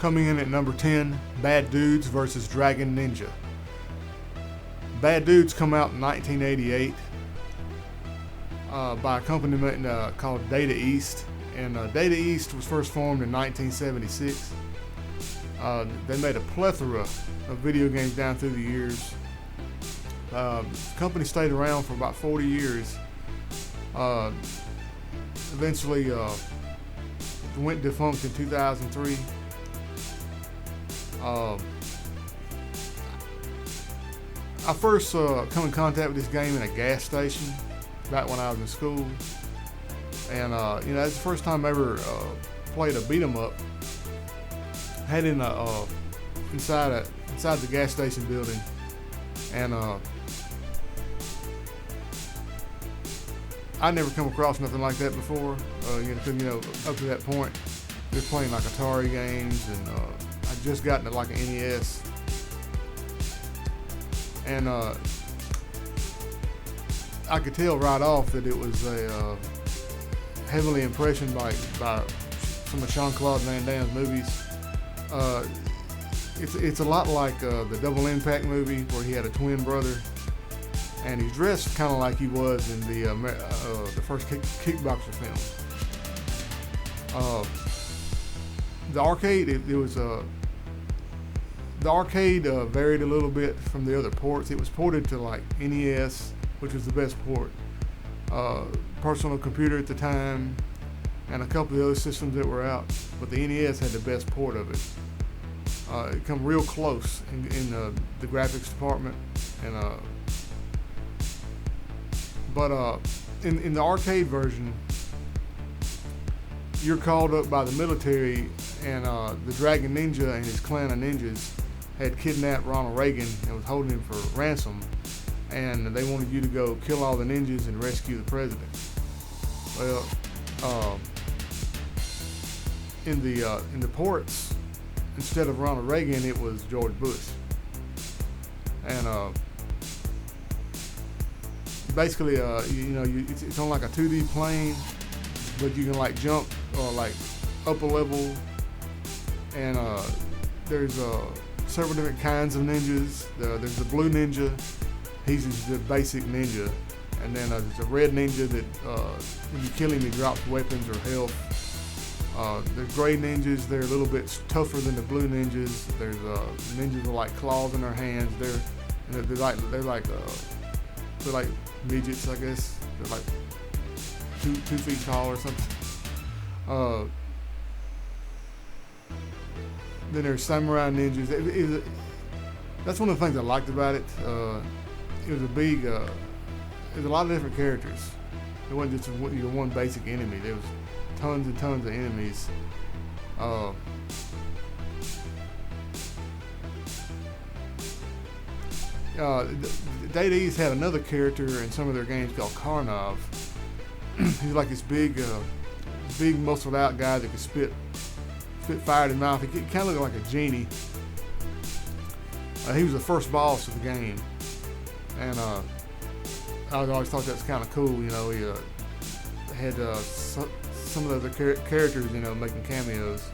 Coming in at number 10, Bad Dudes vs. Dragon Ninja. Bad Dudes come out in 1988 by a company called Data East, and Data East was first formed in 1976. They made a plethora of video games down through the years. The company stayed around for about 40 years. Eventually went defunct in 2003. I first come in contact with this game in a gas station back when I was in school, and that's the first time I ever played a beat 'em up. Had in inside the gas station building, and I never come across nothing like that before. Up to that point, just playing like Atari games, and I just gotten to like an NES, and I could tell right off that it was a heavily impressioned by some of Jean-Claude Van Damme's movies. It's a lot like the Double Impact movie where he had a twin brother, and he's dressed kind of like he was in the first Kickboxer film. The arcade, the arcade varied a little bit from the other ports. It was ported to like NES, which was the best port, personal computer at the time, and a couple of the other systems that were out. But the NES had the best port of it. It come real close in the graphics department, and in the arcade version, you're called up by the military, and the Dragon Ninja and his clan of ninjas had kidnapped Ronald Reagan and was holding him for ransom, and they wanted you to go kill all the ninjas and rescue the president. Well, in the ports, instead of Ronald Reagan, it was George Bush, and basically, it's on like a 2D plane, but you can like jump or like up a level, and there's several different kinds of ninjas. There's the blue ninja, he's just the basic ninja, and then there's a red ninja that when you kill him, he drops weapons or health. There's gray ninjas. They're a little bit tougher than the blue ninjas. There's ninjas with like claws in their hands. They're like midgets, I guess. They're like 2 feet tall or something. Then there's samurai ninjas. That's one of the things I liked about it. It was there's a lot of different characters. It wasn't just one basic enemy. There was tons and tons of enemies. Data East had another character in some of their games called Karnov. He's like this big muscled out guy that could spit fire in his mouth. He kind of looked like a genie. He was the first boss of the game, and I always thought that's kind of cool. He had some of the other characters, making cameos.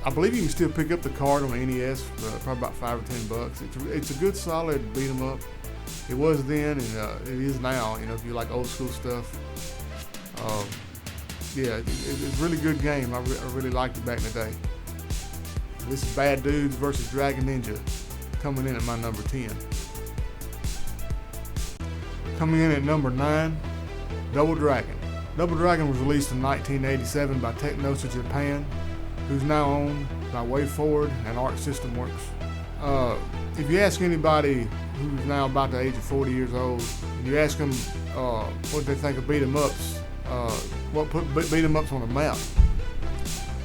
I believe you can still pick up the card on the NES for probably about $5 or $10. It's a good solid beat 'em up. It was then, and it is now. If you like old school stuff. It's a really good game. I really liked it back in the day. This is Bad Dudes vs. Dragon Ninja, coming in at my number 10. Coming in at number 9, Double Dragon. Double Dragon was released in 1987 by Technosa Japan, who's now owned by WayForward and Arc System Works. If you ask anybody who's now about the age of 40 years old, and you ask them what they think of beat 'em ups, what put beat 'em ups on the map,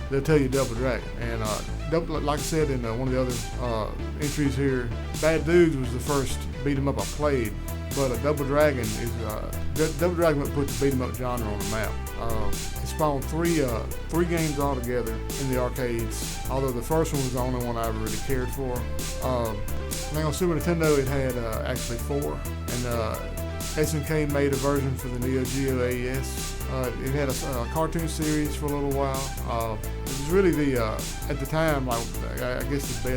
they'll tell you Double Dragon. And like I said in one of the other entries here, Bad Dudes was the first beat 'em up I played, but Double Dragon Double Dragon put the beat 'em up genre on the map. It spawned three games altogether in the arcades, although the first one was the only one I ever really cared for. I think on Super Nintendo it had actually 4, and SNK made a version for the Neo Geo AES. It had a cartoon series for a little while. It was really the, at the time, like, I guess the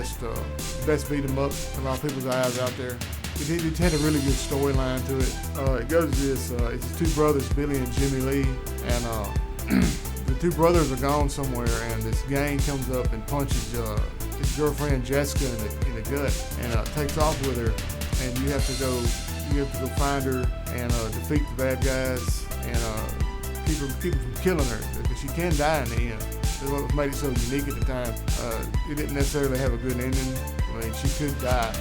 best beat 'em up in a lot of people's eyes out there. It had a really good storyline to it. It goes to this, it's two brothers, Billy and Jimmy Lee, and the two brothers are gone somewhere, and this gang comes up and punches his girlfriend Jessica in the gut, and takes off with her, and you have to go find her and defeat the bad guys and keep her from killing her, because she can die in the end. That's what made it so unique at the time. It didn't necessarily have a good ending. I mean, she could die.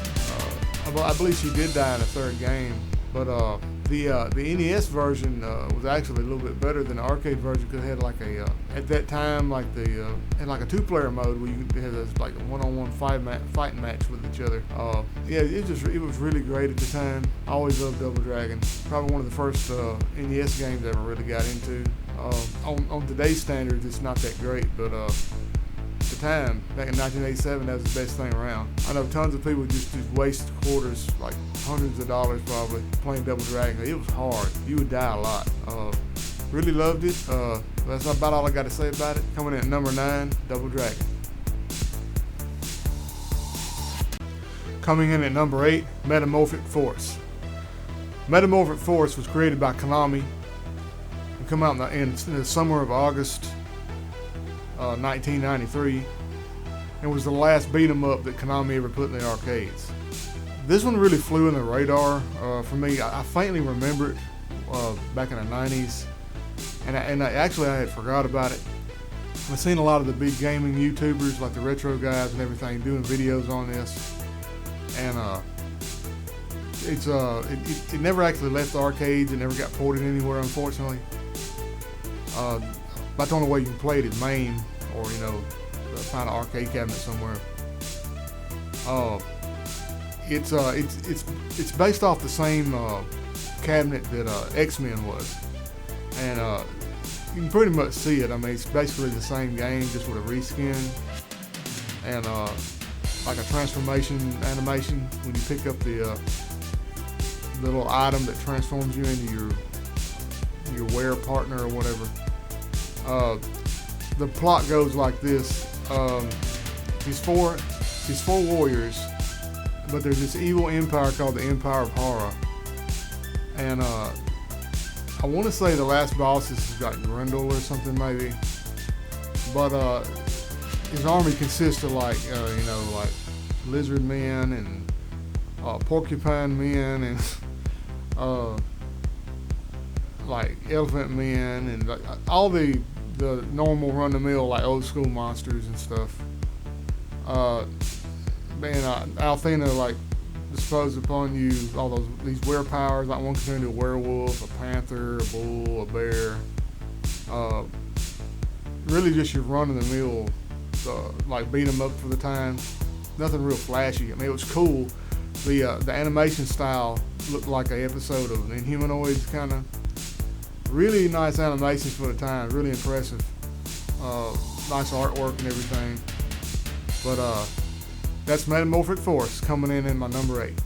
I believe she did die in the third game, but the NES version was actually a little bit better than the arcade version, because it had like at that time, like had like a two-player mode where you had this like a one-on-one fighting match with each other. Yeah, it was really great at the time. I always loved Double Dragon. Probably one of the first NES games I ever really got into. On today's standards, it's not that great, but at the time, back in 1987, that was the best thing around. I know tons of people just waste quarters, like hundreds of dollars probably, playing Double Dragon. It was hard. You would die a lot. Really loved it. That's about all I got to say about it. Coming in at number 9, Double Dragon. Coming in at number 8, Metamorphic Force. Metamorphic Force was created by Konami and come out in the summer of August 1993, and was the last beat 'em up that Konami ever put in the arcades. This one really flew in the radar for me. I faintly remember it back in the 90s, and I had forgot about it. I've seen a lot of the big gaming YouTubers, like the retro guys and everything, doing videos on this, and it never actually left the arcades. It never got ported anywhere, unfortunately. About the only way you can play it is MAME, or find an arcade cabinet somewhere. It's based off the same cabinet that X-Men was, and you can pretty much see it. I mean, it's basically the same game, just with a reskin and like a transformation animation when you pick up the little item that transforms you into your wear partner or whatever. The plot goes like this. These four warriors, but there's this evil empire called the Empire of Horror, and I want to say the last boss is like Grendel or something maybe, but his army consists of like lizard men and porcupine men and like elephant men and like, all the normal run-of-the-mill like old school monsters and stuff. Althena like bestows upon you all these werepowers. Like one can turn into a werewolf, a panther, a bull, a bear. Really just your run-of-the-mill like beat 'em up for the time. Nothing real flashy. I mean, it was cool. The animation style looked like an episode of Inhumanoids kind of. Really nice animations for the time, really impressive. Nice artwork and everything. But that's Metamorphic Force coming in my number 8.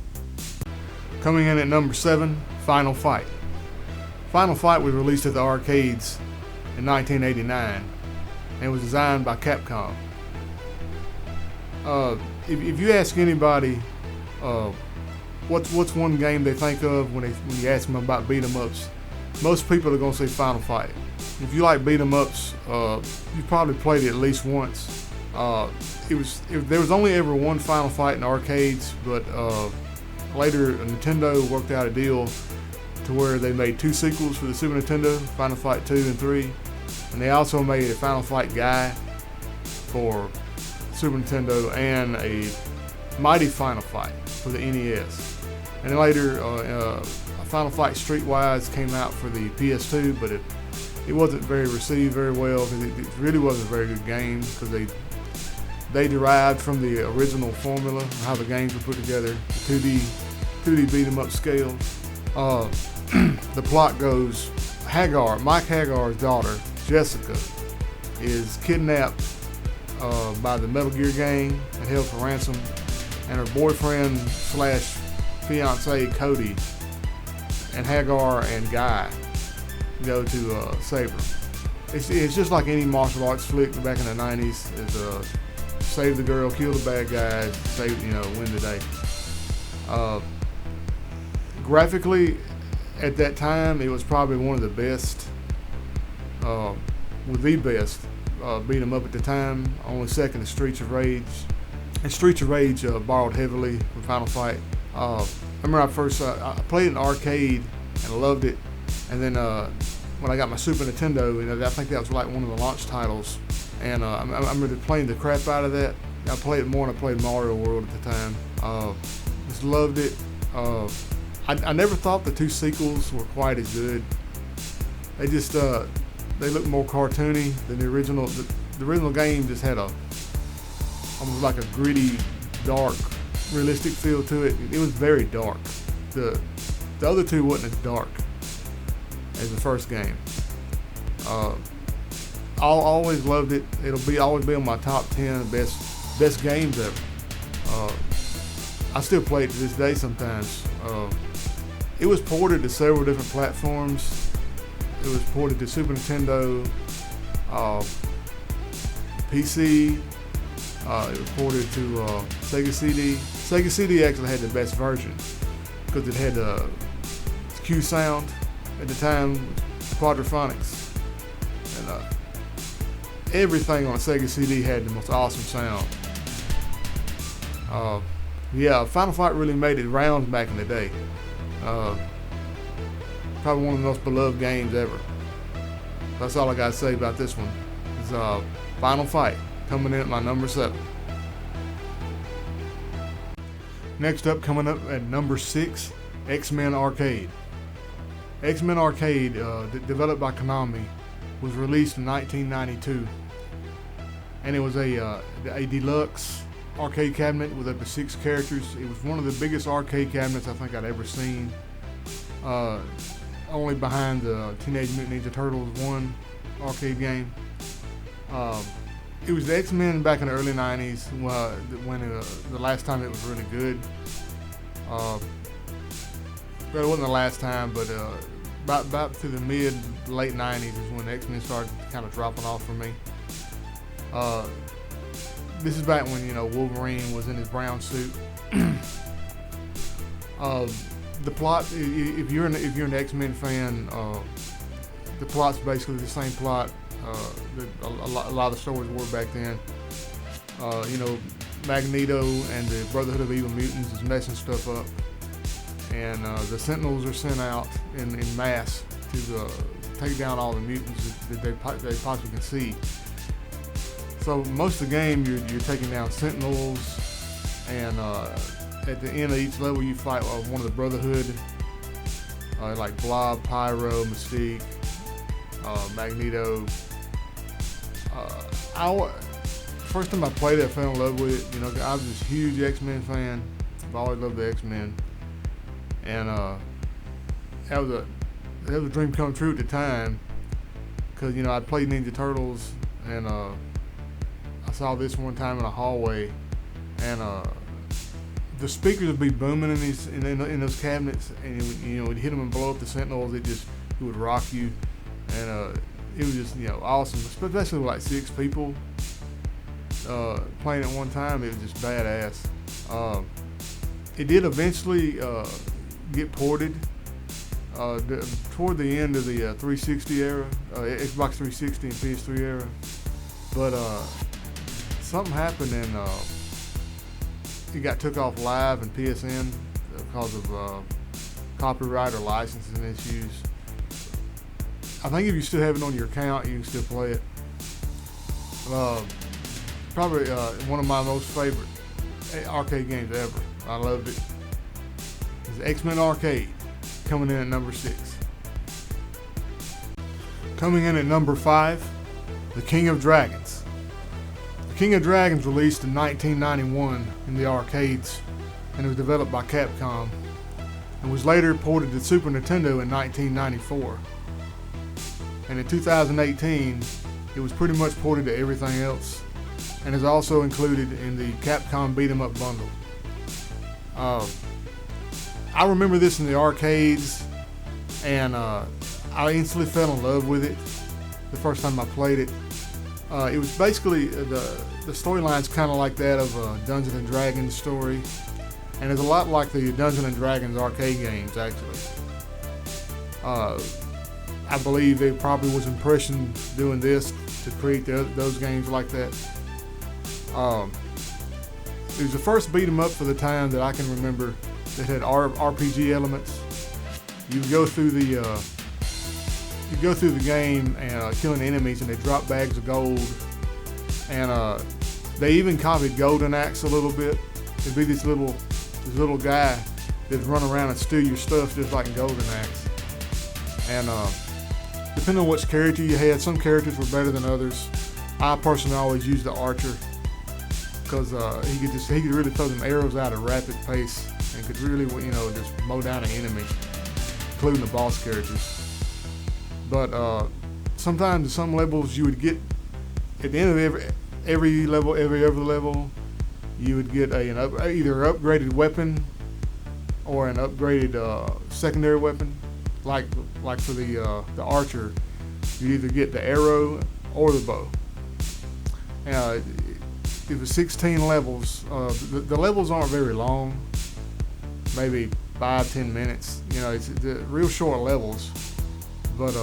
Coming in at number 7, Final Fight. Final Fight was released at the arcades in 1989 and was designed by Capcom. If you ask anybody what's one game they think of when you ask them about beat 'em ups, most people are going to say Final Fight. If you like beat 'em ups, you probably played it at least once. There was only ever one Final Fight in arcades, but later Nintendo worked out a deal to where they made 2 sequels for the Super Nintendo, Final Fight 2 and 3, and they also made a Final Fight guy for Super Nintendo and a Mighty Final Fight for the NES. And then later, Final Fight Streetwise came out for the PS2, but it wasn't received very well, because it really wasn't a very good game, because they derived from the original formula, how the games were put together, the 2D beat 'em up scale. The plot goes, Mike Hagar's daughter, Jessica, is kidnapped by the Metal Gear gang and held for ransom, and her boyfriend / fiance Cody and Hagar and Guy go to save her. It's just like any martial arts flick back in the 90s. Is save the girl, kill the bad guys, save, win the day. Graphically, at that time, it was probably one of the best, the best beat 'em up at the time. Only second to Streets of Rage. And Streets of Rage borrowed heavily from Final Fight. I remember I played it in arcade and I loved it. And then when I got my Super Nintendo, I think that was like one of the launch titles. And I remember playing the crap out of that. I played it more than I played Mario World at the time. Just loved it. I never thought the two sequels were quite as good. They just they looked more cartoony than the original. The original game just had almost like a gritty, dark, realistic feel to it. It was very dark. The other two wasn't as dark as the first game. I always loved it. It'll always be on my top 10 best games ever. I still play it to this day sometimes. It was ported to several different platforms. It was ported to Super Nintendo, PC. It was ported to Sega CD. Sega CD actually had the best version because it had Q sound at the time, quadraphonics, and everything on a Sega CD had the most awesome sound. Final Fight really made it rounds back in the day. Probably one of the most beloved games ever. That's all I gotta say about this one. It's Final Fight, coming in at my number 7. Next up, coming up at number 6, X-Men Arcade. X-Men Arcade, developed by Konami, was released in 1992, and it was a deluxe arcade cabinet with up to 6 characters. It was one of the biggest arcade cabinets I think I'd ever seen. Only behind the Teenage Mutant Ninja Turtles 1 arcade game. It was the X-Men back in the early 90s when the last time it was really good. But it wasn't the last time, but about to the late 90s is when the X-Men started kind of dropping off for me. This is back when Wolverine was in his brown suit. The plot, if you're an X-Men fan, the plot's basically the same plot that a lot of the stories were back then. Magneto and the Brotherhood of Evil Mutants is messing stuff up, and the Sentinels are sent out in mass to take down all the mutants that they possibly can see. So most of the game, you're taking down Sentinels, and at the end of each level, you fight one of the Brotherhood, like Blob, Pyro, Mystique, Magneto. First time I played it, I fell in love with it. I was this huge X-Men fan. I've always loved the X-Men, and that was a dream come true at the time, because I played Ninja Turtles, and I saw this one time in a hallway, and the speakers would be booming in those cabinets, and it'd hit them and blow up the Sentinels. It would rock you, and it was just awesome, especially with like 6 people playing at one time. It was just badass. It did eventually get ported toward the end of the 360 era, Xbox 360 and PS3 era, but something happened and it got took off live and PSN because of copyright or licensing issues. I think if you still have it on your account, you can still play it. Probably one of my most favorite arcade games ever. I loved it. It's X-Men Arcade, coming in at number 6. Coming in at number 5, The King of Dragons. The King of Dragons released in 1991 in the arcades, and it was developed by Capcom, and was later ported to Super Nintendo in 1994. And in 2018, it was pretty much ported to everything else, and is also included in the Capcom Beat 'em Up bundle. I remember this in the arcades. and I instantly fell in love with it the first time I played it. It was basically the storyline's kind of like that of a Dungeons and Dragons story, and it's a lot like the Dungeons and Dragons arcade games actually. I believe it probably was impression doing this to create those games like that. It was the first beat 'em up for the time that I can remember that had RPG elements. You go through the game and killing enemies, and they drop bags of gold. And they even copied Golden Axe a little bit. It'd be this little guy that'd run around and steal your stuff just like in Golden Axe. And depending on which character you had, some characters were better than others. I personally always used the archer because he could really throw them arrows out at a rapid pace and could really just mow down an enemy, including the boss characters. But sometimes at some levels you would get, at the end of every other level, you would get either an upgraded weapon or an upgraded secondary weapon. Like for the archer, you either get the arrow or the bow. It was 16 levels. The levels aren't very long, maybe 5-10 minutes. It's real short levels, but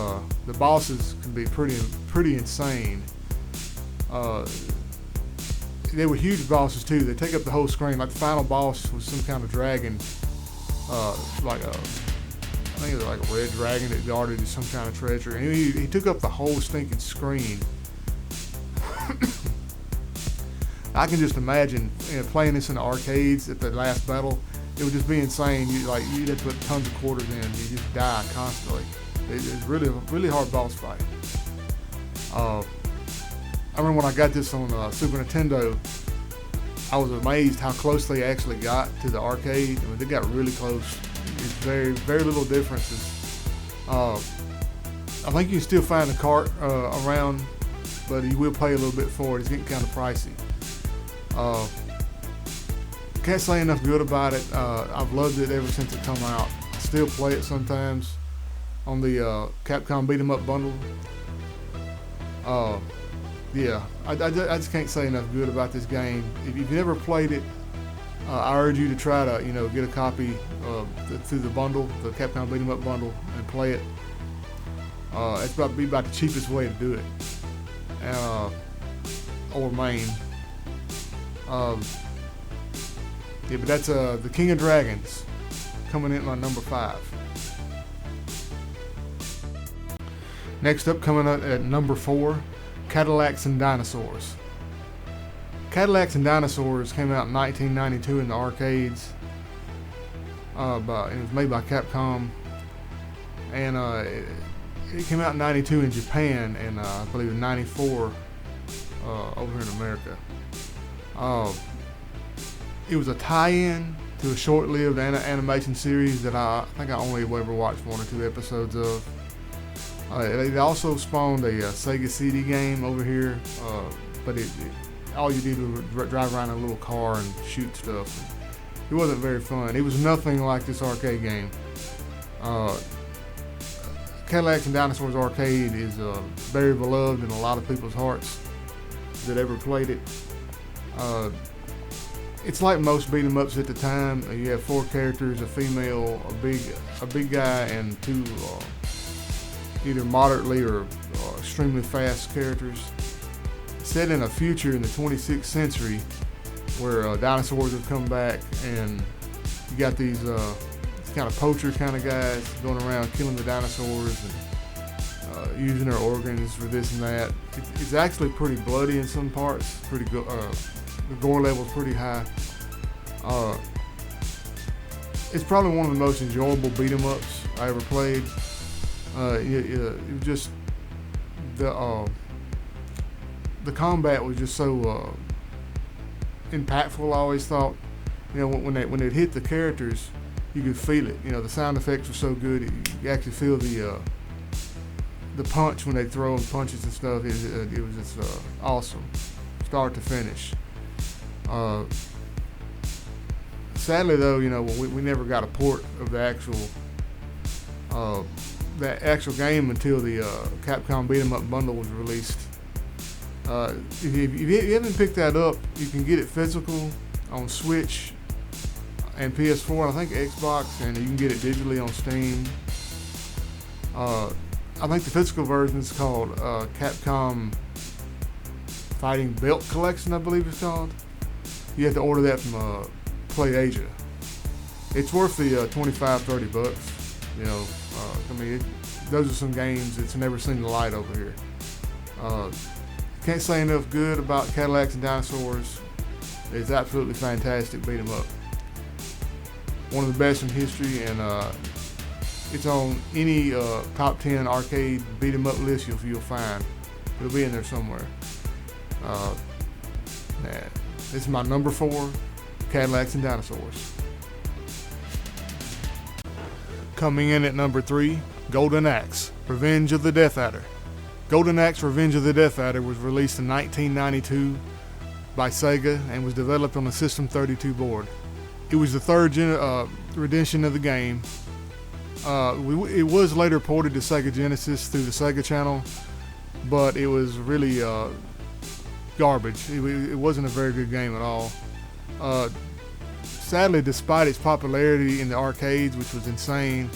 the bosses can be pretty insane. They were huge bosses too. They take up the whole screen. Like the final boss was some kind of dragon, I think it was like a red dragon that guarded some kind of treasure, and he took up the whole stinking screen. I can just imagine playing this in the arcades at the last battle. It would just be insane. You'd have to put tons of quarters in. You just die constantly. It's really hard boss fight. I remember when I got this on Super Nintendo, I was amazed how close they actually got to the arcade. I mean, they got really close. It's very little differences. I think you can still find the cart around, but you will pay a little bit for it. It's getting kind of pricey. Can't say enough good about it. I've loved it ever since it come out. I still play it sometimes on the Capcom Beat 'em Up bundle. Yeah, I just can't say enough good about this game. If you've never played it, I urge you to try to get a copy through the bundle, the Capcom Beat 'em Up bundle, and play it. It's about the cheapest way to do it, or main. Yeah, but that's the King of Dragons coming in at my number 5. Next up, coming up at number 4, Cadillacs and Dinosaurs. Cadillacs and Dinosaurs came out in 1992 in the arcades. It was made by Capcom, and it came out in 92 in Japan, and I believe in 94 over here in America. It was a tie-in to a short-lived animation series that I think I only ever watched 1 or 2 episodes of. It also spawned a Sega CD game over here, but all you did was drive around in a little car and shoot stuff. It wasn't very fun. It was nothing like this arcade game. Cadillacs and Dinosaurs Arcade is very beloved in a lot of people's hearts that ever played it. It's like most beat 'em ups at the time. You have 4 characters: a female, a big guy, and 2 either moderately or extremely fast characters. Set in a future in the 26th century where dinosaurs have come back, and you got these kind of poacher kind of guys going around killing the dinosaurs and using their organs for this and that. It's actually pretty bloody in some parts. Pretty good. The gore level is pretty high. It's probably one of the most enjoyable beat 'em ups I ever played. It was just the combat was just so impactful. I always thought, when they'd hit the characters, you could feel it. The sound effects were so good. You actually feel the punch when they throw punches and stuff. It was just awesome, start to finish. Sadly though, we never got a port of the actual that actual game until the Capcom Beat 'em Up bundle was released. If you haven't picked that up, you can get it physical on Switch and PS4, and I think Xbox, and you can get it digitally on Steam. I think the physical version is called Capcom Fighting Belt Collection, I believe it's called. You have to order that from Play Asia. It's worth the $25-30. You know, I mean, those are some games that's never seen the light over here. Can't say enough good about Cadillacs and Dinosaurs. It's absolutely fantastic. Beat 'em up. One of the best in history, and it's on any top 10 arcade beat 'em up list you'll find. It'll be in there somewhere. This is my number 4, Cadillacs and Dinosaurs. Coming in at number 3, Golden Axe, Revenge of the Death Adder. Golden Axe Revenge of the Death Adder was released in 1992 by Sega and was developed on the System 32 board. It was the third rendition of the game. It was later ported to Sega Genesis through the Sega Channel, but it was really garbage. It wasn't a very good game at all. Sadly, despite its popularity in the arcades, which was insane,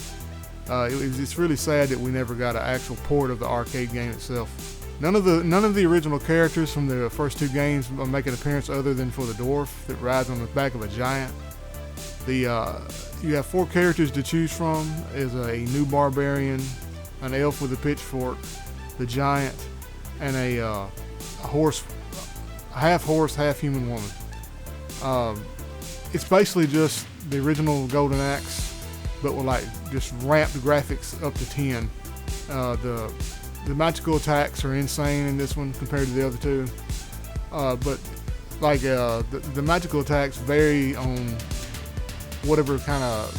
it's really sad that we never got an actual port of the arcade game itself. None of the original characters from the first 2 games make an appearance other than for the dwarf that rides on the back of a giant. You have 4 characters to choose from: is a new barbarian, an elf with a pitchfork, the giant, and a horse, half horse, half human woman. It's basically just the original Golden Axe, but with like just ramped graphics up to 10. The magical attacks are insane in this one compared to the other 2. But like the magical attacks vary on whatever kind of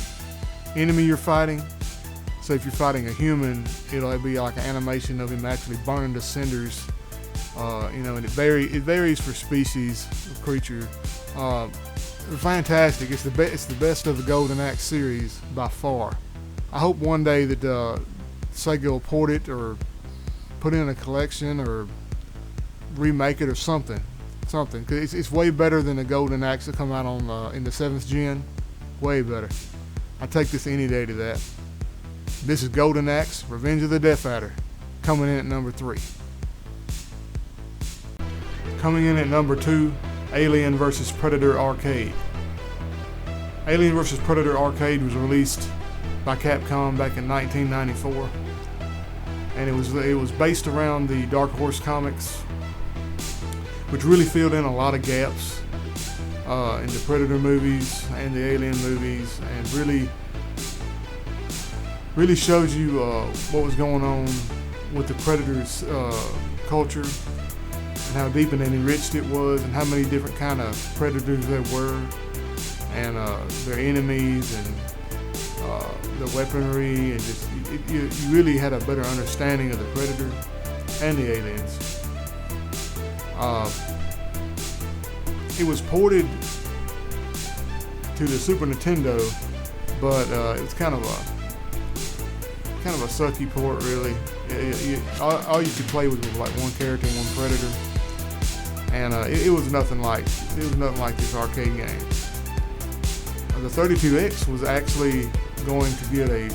enemy you're fighting. So if you're fighting a human, it'll be like an animation of him actually burning to cinders. And it varies for species of creature. Fantastic. It's the best of the Golden Axe series by far. I hope one day that Sega will port it or put in a collection or remake it or something. Cause it's way better than the Golden Axe that come out on in the 7th gen. Way better. I take this any day to that. This is Golden Axe, Revenge of the Death Adder, coming in at number 3. Coming in at number 2, Alien vs. Predator Arcade. Alien vs. Predator Arcade was released by Capcom back in 1994, and it was based around the Dark Horse comics, which really filled in a lot of gaps in the Predator movies and the Alien movies, and really shows you what was going on with the Predators culture, and how deep and enriched it was, and how many different kind of predators there were, and their enemies, and the weaponry, and just you really had a better understanding of the Predator and the aliens. It was ported to the Super Nintendo, but it was kind of a sucky port, really. All you could play was like one character and one predator, and it was nothing like this arcade game. The 32X was actually going to get a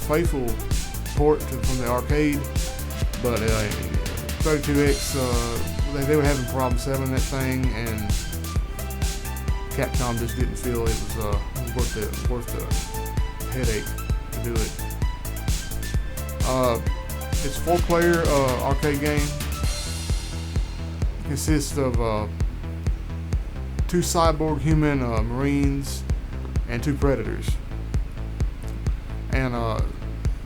faithful port from the arcade, but 32X they were having problems selling that thing, and Capcom just didn't feel it was worth the headache to do it. It's a 4-player arcade game. It consists of 2 cyborg human marines and 2 predators. And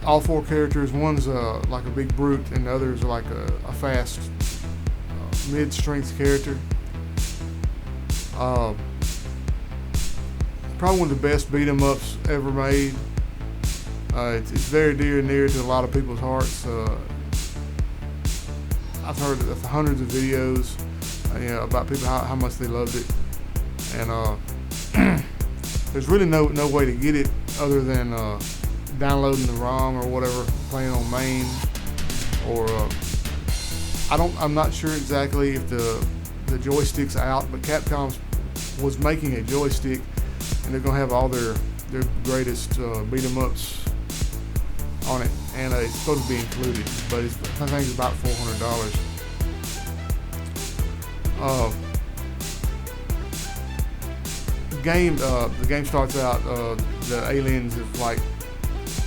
all 4 characters, one's like a big brute, and the other's like a fast mid-strength character. Probably one of the best beat 'em ups ever made. It's very dear and near to a lot of people's hearts. I've heard hundreds of videos about people how much they loved it, and there's really no way to get it other than downloading the ROM or whatever, playing on main, or I'm not sure exactly if the joystick's out, but Capcom was making a joystick, and they're gonna have all their greatest beat 'em ups on it, and it's supposed to be included, but I think it's about $400. The game starts out, the aliens have like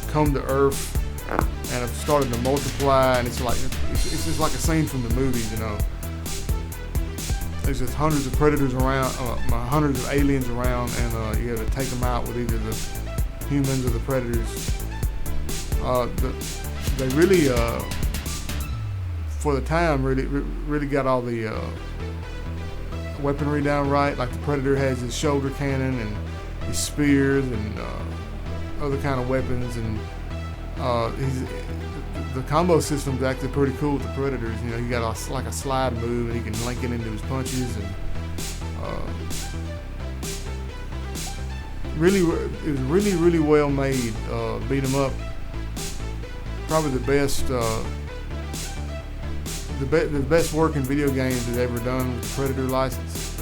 come to Earth and have started to multiply, and it's just like a scene from the movies, you know. There's just hundreds of predators around, hundreds of aliens around, and you have to take them out with either the humans or the predators. They really, for the time, really got all the weaponry down right. Like the Predator has his shoulder cannon and his spears and other kind of weapons, and the combo system's actually pretty cool with the Predators. You know, you got like a slide move, and he can link it into his punches, and it was really well made. Beat 'em up. Probably the best. The best working video games they've ever done with the Predator license.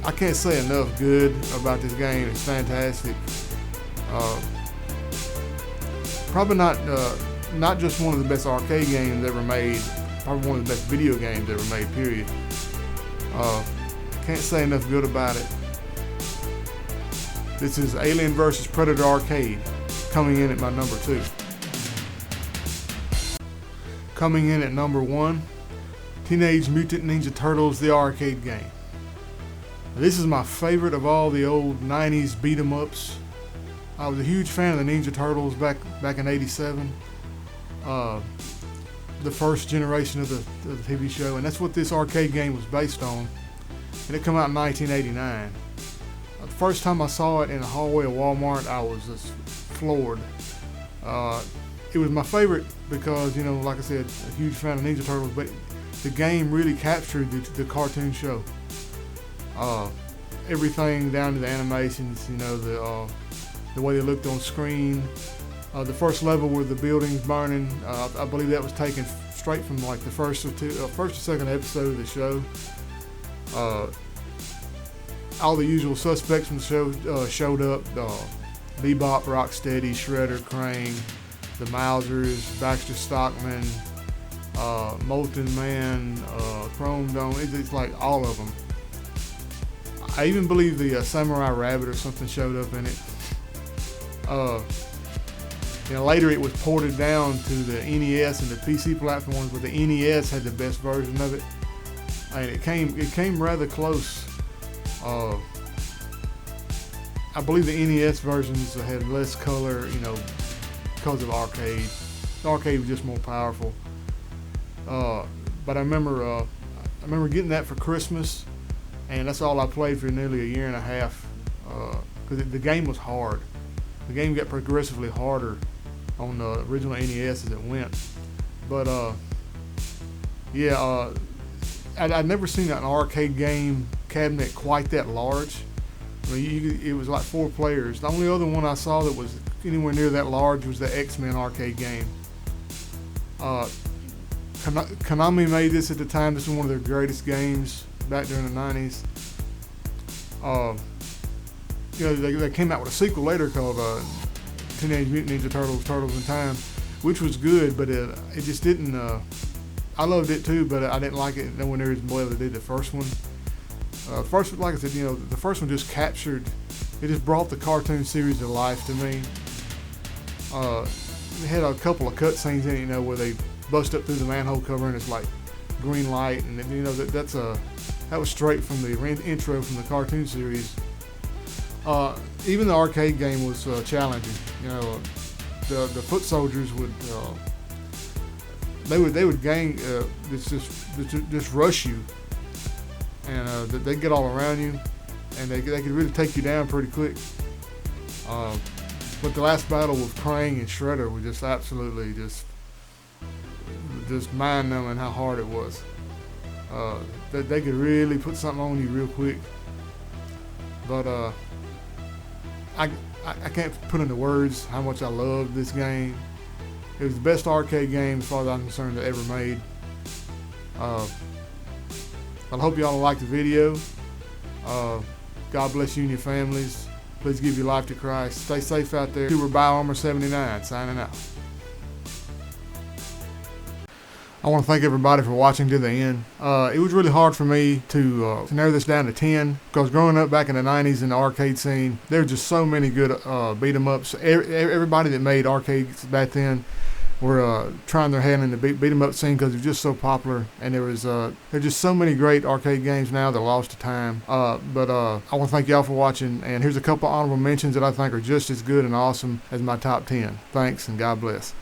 I can't say enough good about this game. It's fantastic. Probably not just one of the best arcade games ever made. Probably one of the best video games ever made. Period. Can't say enough good about it. This is Alien vs. Predator Arcade, coming in at my number 2. Coming in at number 1, Teenage Mutant Ninja Turtles, the arcade game. This is my favorite of all the old 90s beat 'em ups. I was a huge fan of the Ninja Turtles back in '87. The first generation of the TV show, and that's what this arcade game was based on. And it came out in 1989. The first time I saw it in a hallway of Walmart, I was just floored. It was my favorite because, you know, like I said, a huge fan of Ninja Turtles, but the game really captured the cartoon show. Everything down to the animations, you know, the way they looked on screen. The first level with the buildings burning, I believe that was taken straight from like the first or second episode of the show. All the usual suspects from the show showed up: Bebop, Rocksteady, Shredder, Krang, the Mousers, Baxter Stockman, Molten Man, Chrome Dome. It's like all of them. I even believe the Samurai Rabbit or something showed up in it. You know, later it was ported down to the NES and the PC platforms, but the NES had the best version of it. And it came rather close. I believe the NES versions had less color, you know, because of arcade. The arcade was just more powerful. But I remember getting that for Christmas, and that's all I played for nearly a year and a half. Because the game was hard. The game got progressively harder on the original NES as it went. But yeah, I'd never seen an arcade game cabinet quite that large. I mean, it was like 4 players. The only other one I saw that was anywhere near that large was the X-Men arcade game. Konami made this at the time. This was one of their greatest games back during the 90s. You know, they came out with a sequel later called Teenage Mutant Ninja Turtles: Turtles in Time, which was good, but it just didn't. I loved it too, but I didn't like it nowhere near as well as they did the first one. First, like I said, you know, the first one just captured. It just brought the cartoon series to life to me. It had a couple of cutscenes in it, you know, where they bust up through the manhole cover and it's like green light, and you know that was straight from the intro from the cartoon series. Even the arcade game was challenging. You know, the foot soldiers would gang just rush you, and they'd get all around you, and they could really take you down pretty quick. But the last battle with Krang and Shredder was just absolutely just mind-numbing how hard it was. They could really put something on you real quick. But I can't put into words how much I love this game. It was the best arcade game, as far as I'm concerned, that ever made. I hope y'all like the video. God bless you and your families. Please give your life to Christ. Stay safe out there. We're BioArmor79 signing out. I want to thank everybody for watching to the end. It was really hard for me to narrow this down to 10, because growing up back in the 90s in the arcade scene, there were just so many good beat 'em ups. Everybody that made arcades back then were trying their hand in the beat 'em up scene, because it was just so popular, and there's just so many great arcade games now that are lost to time. But I want to thank y'all for watching, and here's a couple honorable mentions that I think are just as good and awesome as my top 10. Thanks, and God bless.